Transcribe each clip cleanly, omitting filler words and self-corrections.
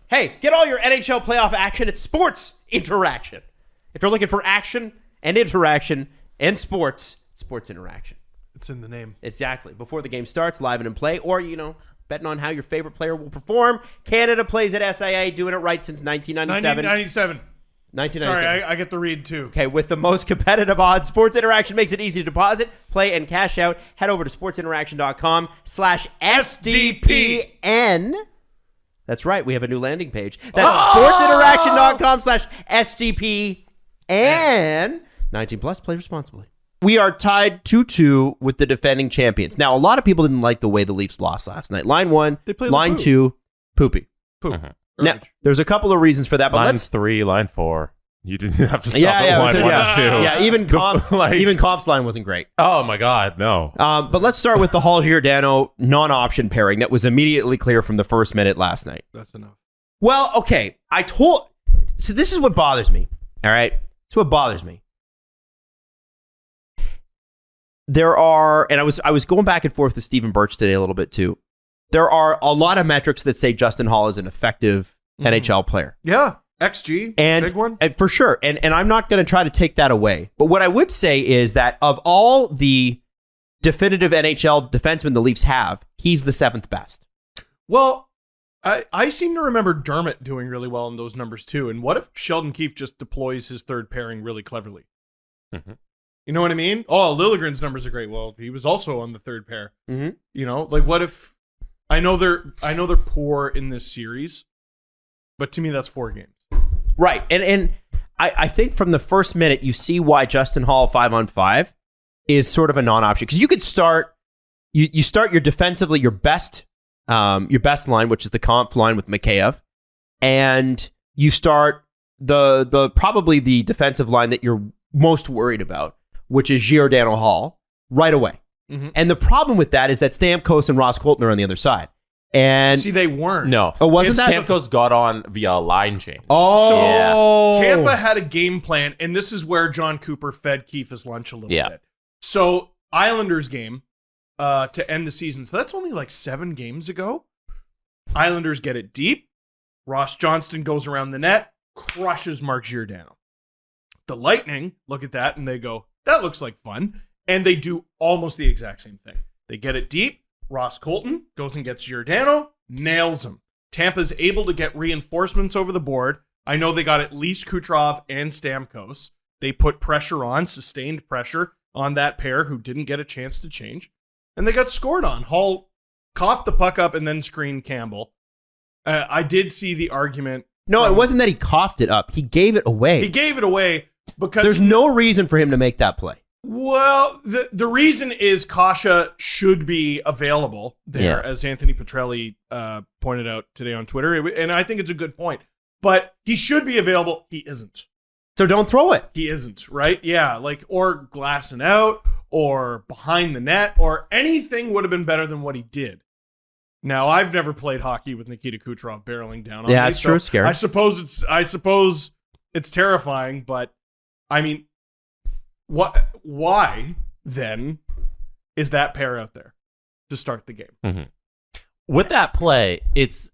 Hey, get all your NHL playoff action at Sports Interaction. If you're looking for action and interaction and sports interaction. It's in the name. Exactly. Before the game starts, live and in play, or, betting on how your favorite player will perform. Canada plays at SIA, doing it right since 1997. 1997. Sorry, I get the read too. Okay, with the most competitive odds, Sports Interaction makes it easy to deposit, play, and cash out. Head over to sportsinteraction.com/SDPN. That's right, we have a new landing page. That's sportsinteraction.com/SDPN. 19 plus, play responsibly. We are tied 2-2 with the defending champions. Now, a lot of people didn't like the way the Leafs lost last night. Line 1, line 2, poopy. Poop. Now, there's a couple of reasons for that, but line let's 3, line 4. You didn't have to stop at line 1 and 2. Yeah, even Comp's line wasn't great. Oh my God, no. But let's start with the Hall-Giordano non-option pairing that was immediately clear from the first minute last night. That's enough. Well, okay, so this is what bothers me. All right, it's what bothers me. There are, and I was going back and forth with Stephen Birch today a little bit too. There are a lot of metrics that say Justin Holl is an effective NHL player. Yeah, XG, big one. And for sure. And I'm not going to try to take that away. But what I would say is that of all the definitive NHL defensemen the Leafs have, he's the 7th best. Well, I seem to remember Dermott doing really well in those numbers too. And what if Sheldon Keefe just deploys his third pairing really cleverly? Mm-hmm. You know what I mean? Oh, Liljegren's numbers are great. Well, he was also on the third pair. Mm-hmm. Like what if I know they're poor in this series, but to me that's 4 games. Right. And I think from the first minute you see why Justin Holl 5-on-5 is sort of a non-option. Because you could start you start your defensively your best line, which is the Comp line with Mikheyev, and you start the probably the defensive line that you're most worried about, which is Giordano Hall, right away. Mm-hmm. And the problem with that is that Stamkos and Ross Colton are on the other side. And see, they weren't. No. Oh, wasn't that? Stamkos got on via a line change. Oh. So Tampa had a game plan, and this is where John Cooper fed Keefe his lunch a little bit. So Islanders game to end the season. So that's only like 7 games ago. Islanders get it deep. Ross Johnston goes around the net, crushes Mark Giordano. The Lightning look at that and they go, that looks like fun. And they do almost the exact same thing. They get it deep. Ross Colton goes and gets Giordano, nails him. Tampa's able to get reinforcements over the board. I know they got at least Kucherov and Stamkos. They put pressure on, sustained pressure on that pair who didn't get a chance to change. And they got scored on. Hall coughed the puck up and then screened Campbell. I did see the argument. No, it wasn't that he coughed it up. He gave it away. He gave it away because there's no reason for him to make that play. Well, the reason is Kasha should be available there, as Anthony Petrelli pointed out today on Twitter. And I think it's a good point. But he should be available. He isn't. So don't throw it. He isn't, right? Yeah, or glassing out or behind the net or anything would have been better than what he did. Now, I've never played hockey with Nikita Kucherov barreling down on me. Yeah, it's true. It's scary. I suppose it's terrifying, but I mean, why then is that pair out there to start the game? Mm-hmm. With that play, it's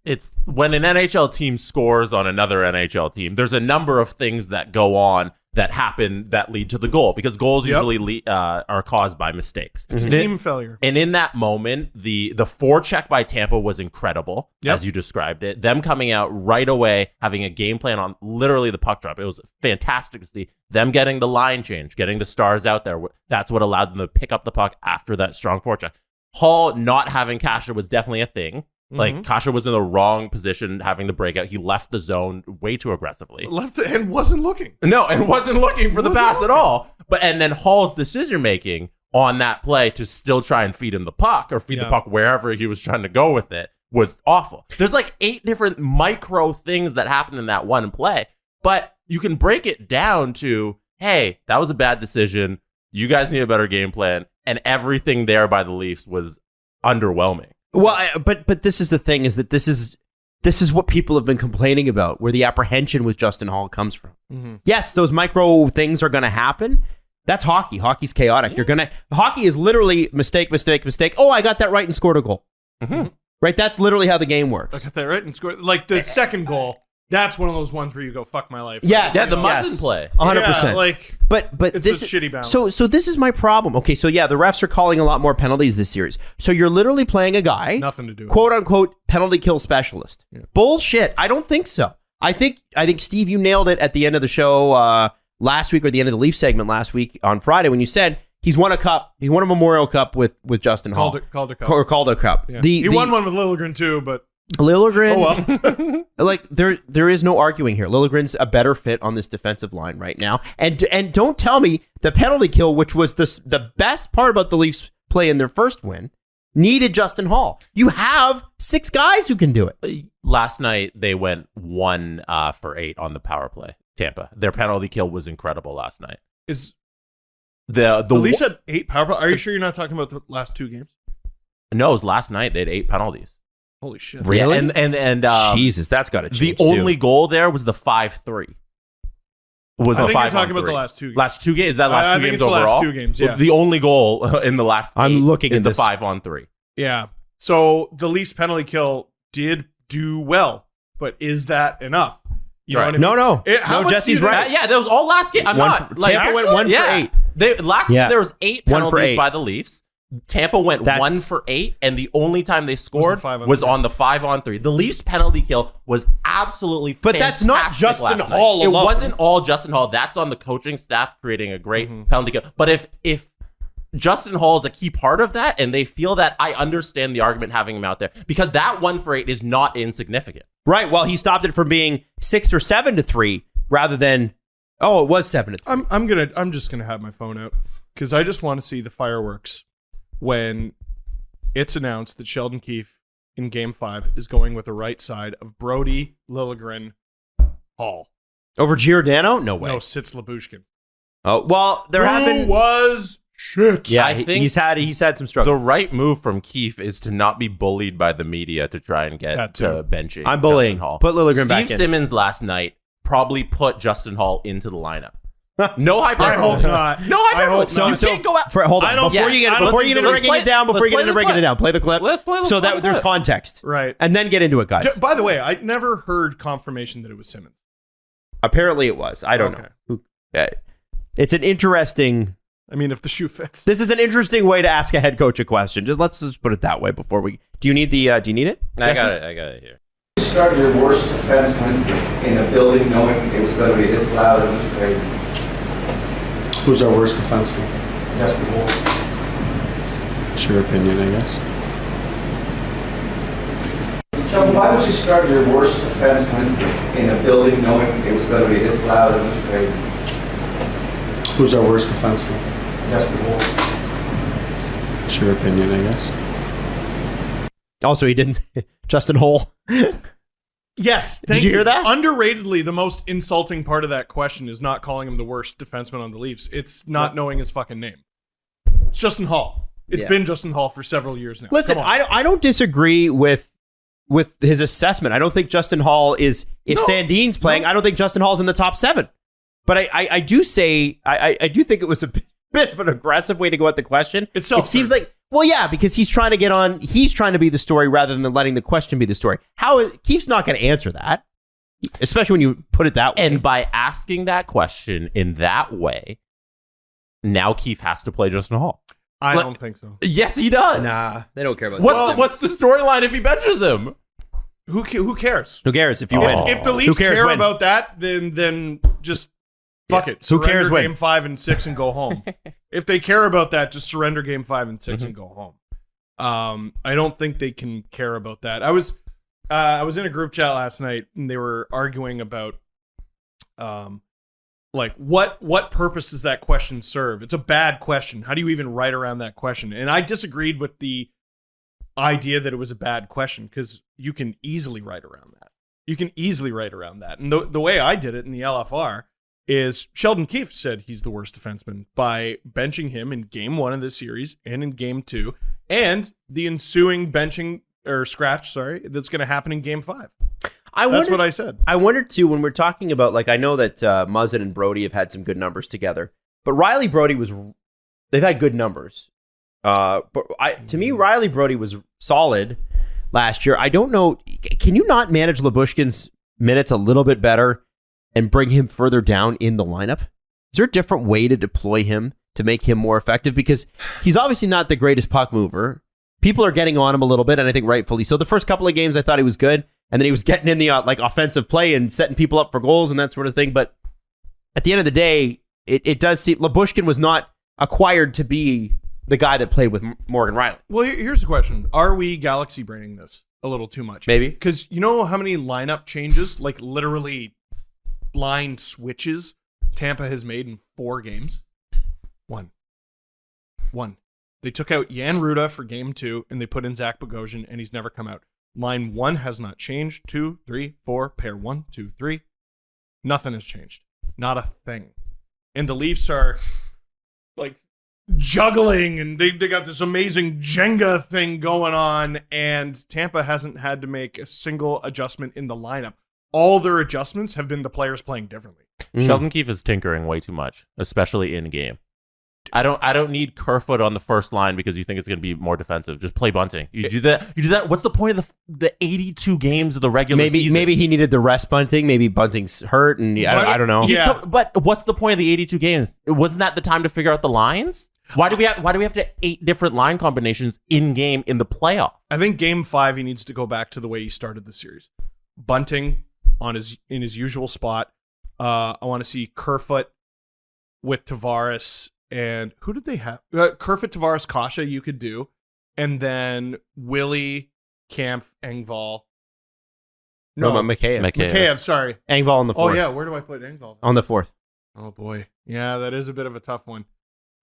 when an NHL team scores on another NHL team, there's a number of things that go on that happen that lead to the goal, because goals usually are caused by mistakes. It's a team failure. And in that moment, the forecheck by Tampa was incredible, as you described it. Them coming out right away, having a game plan on literally the puck drop. It was fantastic to see. Them getting the line change, getting the stars out there. That's what allowed them to pick up the puck after that strong forecheck. Hall not having Kasha was definitely a thing. Like, Kasha was in the wrong position having the breakout. He left the zone way too aggressively. And wasn't looking. No, and wasn't looking for the pass at all. And then Hall's decision-making on that play to still try and feed him the puck or feed the puck wherever he was trying to go with it was awful. There's like 8 different micro things that happened in that one play. But you can break it down to, hey, that was a bad decision. You guys need a better game plan. And everything there by the Leafs was underwhelming. Well, but this is the thing, is that this is what people have been complaining about, where the apprehension with Justin Holl comes from. Mm-hmm. Yes, those micro things are going to happen. That's hockey. Hockey's chaotic. Hockey is literally mistake. Oh, I got that right and scored a goal. Mm-hmm. Right? That's literally how the game works. I got that right and score. Like the second goal, that's one of those ones where you go, fuck my life. Yes. Yeah, the Muzzin play. 100%. Yeah, like, but it's this a shitty bounce. So this is my problem. Okay, so yeah, the refs are calling a lot more penalties this series. So you're literally playing a guy, nothing to do with quote unquote penalty kill specialist. Yeah. Bullshit. I don't think so. I think Steve, you nailed it at the end of the show last week, or the end of the Leaf segment last week on Friday, when you said he's won a cup. He won a Memorial Cup with Justin Holl. Calder Cup. Or Calder Cup. Yeah. He won one with Liljegren too, but Liljegren, like there is no arguing here. Liljegren's a better fit on this defensive line right now. And don't tell me the penalty kill, which was the best part about the Leafs play in their first win, needed Justin Holl. You have 6 guys who can do it. Last night they went 1 for 8 on the power play. Tampa, their penalty kill was incredible last night. Is the Leafs had 8 power play? Are you sure you're not talking about the last 2 games? No, it was last night. They had 8 penalties. Holy shit! Really? Yeah, and Jesus, that's got to change. The only goal there was the 5-3. I think you're talking about the last 2 games. Last 2 games? Is that last 2 games it's overall? The last 2 games. Yeah. The only goal in the last. I'm looking is at the this. 5-on-3. Yeah. So the Leafs penalty kill did do well, but is that enough? You know what I mean? No. How much Jesse's do you right. think- Yeah, that was all last game. I'm not like Tampa went 1 for 8. Last game there was 8 1 for penalties 8. by the Leafs. Tampa went That's- 1 for 8, and the only time they scored Was was the 5-on-3. on the 5-on-3. The Leafs penalty kill was absolutely But that's not fantastic Justin last night. Holl It alone. wasn't all Justin Holl. That's on the coaching staff creating a great penalty kill. But if Justin Holl is a key part of that, and they feel that, I understand the argument having him out there, because that 1 for 8 is not insignificant. Right. Well, he stopped it from being 6 or 7-3 rather than it was 7-3. I'm just gonna have my phone out because I just want to see the fireworks when it's announced that Sheldon Keefe in Game 5 is going with the right side of Brody, Liljegren, Hall. Over Giordano? No way. No, Sitz Labushkin. Oh well, there have been. Was shit. Yeah, I think he's had some The struggles. right move from Keefe is to not be bullied by the media to try and get That to too. benching. I'm bullying. Justin Holl. Put Liljegren back in. Steve Simmons last night probably put Justin Holl into the lineup. No hyperbole. I hope not. No I hyperbole. hope So you not. can't go out. Hold I on. don't- Before yeah, you I get don't into think breaking it down, let's play the clip. play the clip. Let's play so the that there's clip. context, Right. and then get into it, guys. By the way, I never heard confirmation that it was Simmons. Apparently, it was. I don't know. It's an interesting. I mean, if the shoe fits. This is an interesting way to ask a head coach a question. Let's just put it that way before we. Do you need the? Do you need it? I Jesse? got it here. Start your worst defenseman in a building knowing it was going to be this loud and this crazy. Who's our worst defenseman? Justin Holl. It's your opinion, I guess. Sheldon, why would you start your worst defenseman in a building knowing it was going to be this loud and this crazy? Who's our worst defenseman? Justin Holl. It's your opinion, I guess. Also, he didn't. Justin Holl. Yes. Did you hear that? Underratedly, the most insulting part of that question is not calling him the worst defenseman on the Leafs. It's not knowing his fucking name. It's Justin Holl. It's been Justin Holl for several years now. Listen, Come on. I don't disagree with his assessment. I don't think Justin Holl is. If Sandin's playing, I don't think Justin Holl's in the top 7. But I do say I do think it was a bit of an aggressive way to go at the question. It's it seems like, well, yeah, because he's trying to get on. He's trying to be the story rather than letting the question be the story. Keith's not going to answer that, especially when you put it that way. And by asking that question in that way, now Keefe has to play Justin Holl. I don't think so. Yes, he does. Nah, they don't care about What's the storyline if he benches him? Who cares? Who cares if you win? If the Who Leafs cares care when? about that, then just fuck it. Who cares Surrender when? Game 5 and 6 and go home. If they care about that, just surrender Game 5 and 6 and go home. I don't think they can care about that. I was in a group chat last night and they were arguing about like what purpose does that question serve? It's a bad question. How do you even write around that question? And I disagreed with the idea that it was a bad question because you can easily write around that. And the way I did it in the LFR is Sheldon Keefe said he's the worst defenseman by benching him in Game 1 of this series and in Game 2 and the ensuing benching or scratch, that's going to happen in Game 5. That's what I said. I wondered too when we're talking about, like, I know that Muzzin and Brody have had some good numbers together, but Riley Brody they've had good numbers. But to me, Riley Brody was solid last year. I don't know. Can you not manage Lyubushkin's minutes a little bit better and bring him further down in the lineup? Is there a different way to deploy him to make him more effective? Because he's obviously not the greatest puck mover. People are getting on him a little bit, and I think rightfully so. The first couple of games, I thought he was good, and then he was getting in the offensive play and setting people up for goals and that sort of thing. But at the end of the day, it does seem Lyubushkin was not acquired to be the guy that played with Morgan Riley. Well, here's the question. Are we galaxy braining this a little too much? Maybe. Because you know how many lineup changes, like literally line switches, Tampa has made in 4 games? One. They took out Jan Ruda for game 2, and they put in Zach Bogosian, and he's never come out. Line 1 has not changed. 2, 3, 4, pair 1, 2, 3. Nothing has changed. Not a thing. And the Leafs are like juggling, and they got this amazing Jenga thing going on, and Tampa hasn't had to make a single adjustment in the lineup. All their adjustments have been the players playing differently. Sheldon Keefe is tinkering way too much, especially in game. I don't need Kerfoot on the first line because you think it's going to be more defensive. Just play Bunting. You do that. What's the point of the 82 games of the regular season? Maybe he needed the rest Bunting. Maybe Bunting's hurt, and I don't know. But what's the point of the 82 games? Wasn't that the time to figure out the lines? Why do we have to 8 different line combinations in game in the playoffs? I think game 5 he needs to go back to the way he started the series. Bunting in his usual spot. I want to see Kerfoot with Tavares. And who did they have? Kerfoot, Tavares, Kasha, you could do. And then Willie, Kampf, Engvall. No, Mikheyev, sorry. Engvall on the 4th. Oh, yeah. Where do I put Engvall? On the 4th. Oh, boy. Yeah, that is a bit of a tough one.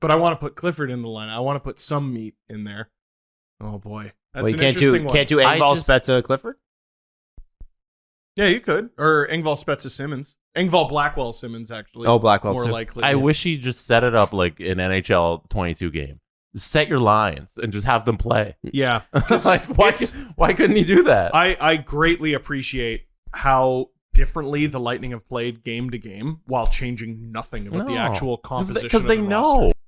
But I want to put Clifford in the line. I want to put some meat in there. Oh, boy. That's an interesting one. Can't do Engvall, Spezza, Clifford? Yeah, you could. Or Engvall, Spezza, Simmons. Engvall, Blackwell, Simmons, actually. Oh, Blackwell, more too. likely. I wish he just set it up like an NHL 22 game. Set your lines and just have them play. Yeah. Like, why couldn't he do that? I greatly appreciate how differently the Lightning have played game to game while changing nothing about the actual composition because they of the know. roster.